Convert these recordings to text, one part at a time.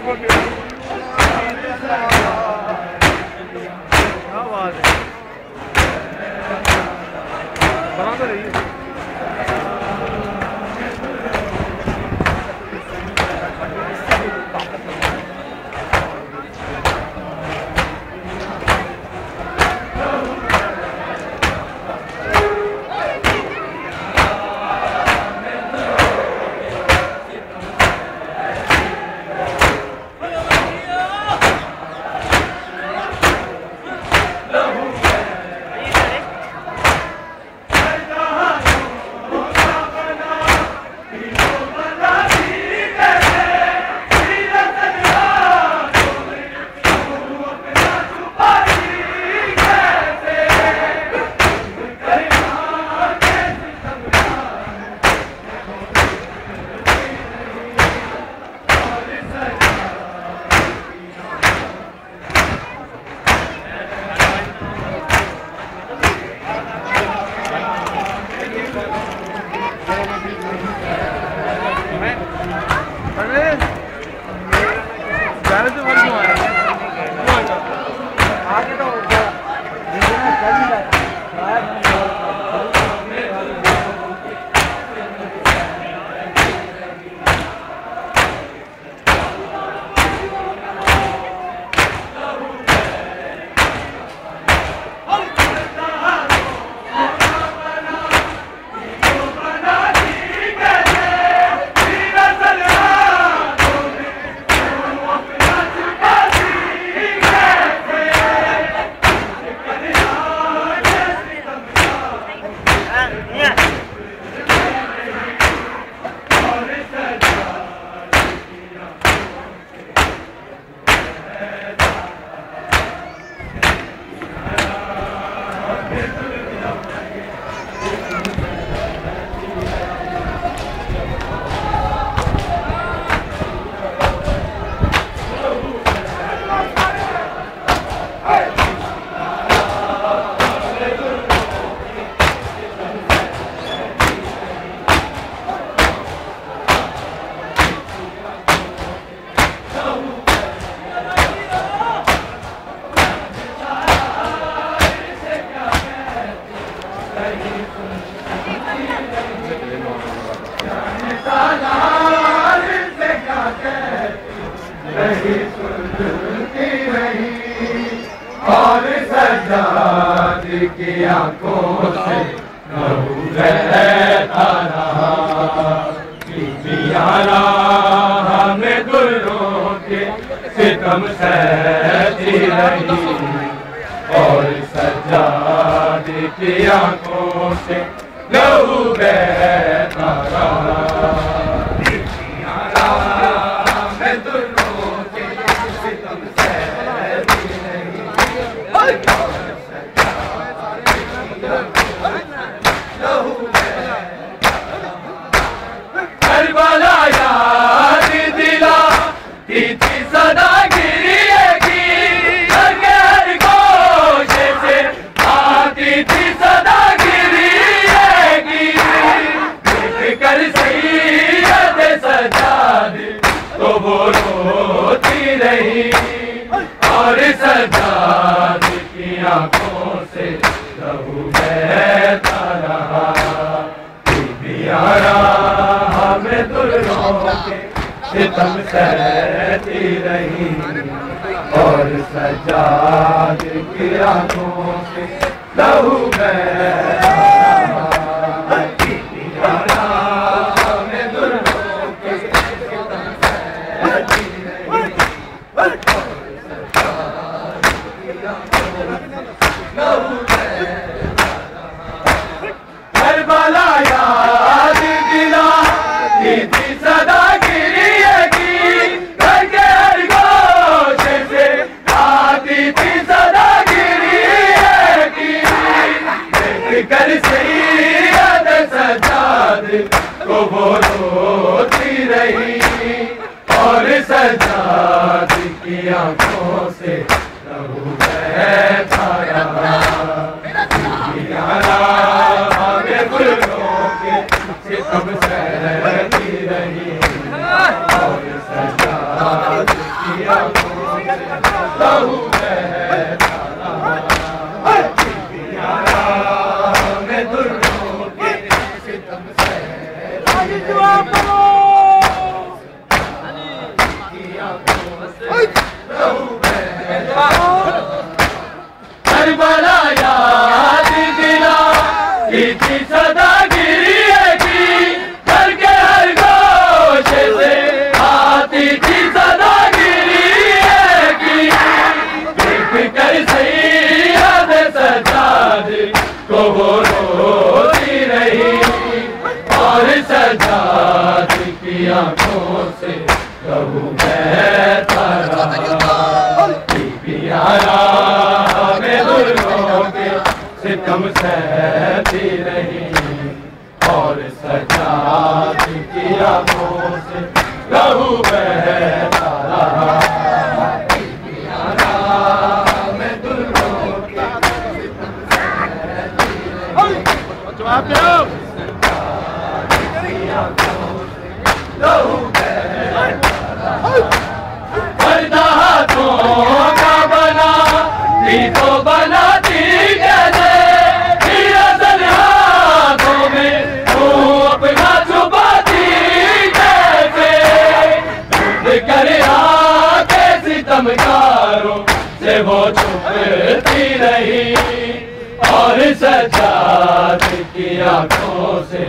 बात है, बना तो रही है। और सज्जाद की आंखों से लहू बहता रहा, बीबियारा हमें दुर्रों के सितम सहती रही। और सज्जाद की आंखों से लहू बहता रहा, बीबियारा हमें दुर्रों के सितम सहती रही। करबला याद दिलाती थी सदा गिरिएगी, हर गोशे से आती थी सदा गिरिएगी। देख कर सैयद सज्जाद तो वो रोती रही, और सज्जाद की आंखों से लहू बहता रहा। बीबियारा हमें दुर्रों के सितम सहती रही, और सज्जाद की आंखों से लहू बहता रहा। बीबियारा हमें दुर्रों के सितम सहती रही, करबला याद दिलाती थी सदा गिरिएगी, घर के हर गोशे से आती थी सदा गिरिएगी। देख कर सैयद सज्जाद को वो रोती रही, और सज्जाद की आंखों से लहू बहता रहा। बीबियारा हमें दुर्रों के सितम सहती रही, और सज्जाद की की आंखों से लहू बहता रहा। बीबियां राह में दुर्रों के सितम सहती रही। करबला याद दिलाती थी सदा गिरिए की, घर के हर गोशे से आती थी सदा गिरिए की। देख कर सैयद सज्जाद को वो रोती रही, और सज्जाद की आंखों से लहू बहता रहा। बीबियां राह में दुर्रों के सितम सहती रही, और सज्जाद की आंखों से लहू बहता रहा। बीबियां राह में दुर्रों के सितम सहती रही, जवाब दो। लहू बहता पर्दा हाथों का बना थी तो बनाती कैसे, हिरसन हाथों में तू अपना छुपाती कैसे। ढूंढ कर आके सितमगारों से वो छुपती रही, और सज्जाद की आंखों से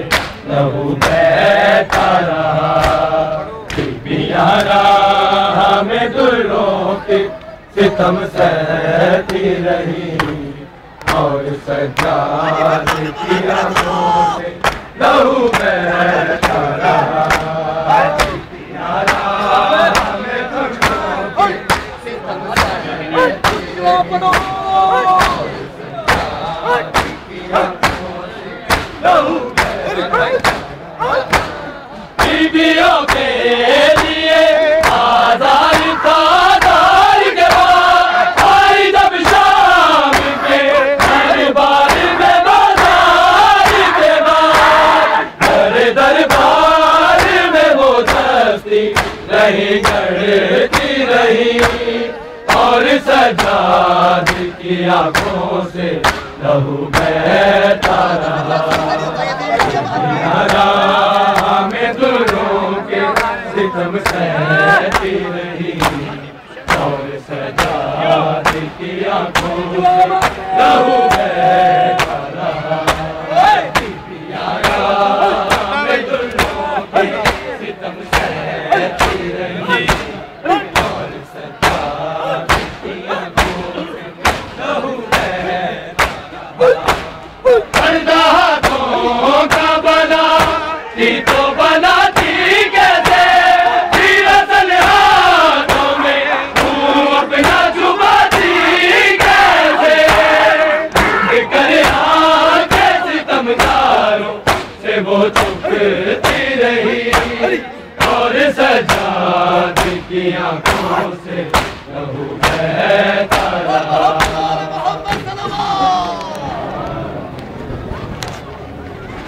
लहू बहता रहा। बीबियां राह में दुर्रों के सितम सहती रही, और सज्जाद की आंखों से लहू बहता रहा। बीबियां राह में दुर्रों के सितम सहती रही, और सज्जाद की आंखों से लहू बीबियों के लिए आज़ाद तादार के बाद आई जब शाम के दरबार में, बाजार के बाद हर दरबार में वो दस्ती रही करती रही, और सज्जाद की आंखों से लहू बहता रहा। राह में दुर्रों के सितम सहती रही, और सज्जाद की आंखों से लहू बहता रहा। बीबियां राह में दुर्रों के सितम सहती रही, और सज्जाद की आंखों से लहू पर्दा हाथों का बना थी तो बनाती कैसे, हिरसन हाथों में तू अपना छुपाती कैसे। ढूंढ कर आके सितमगारों से वो छुपती रही, और सज्जाद की आंखों से लहू बहता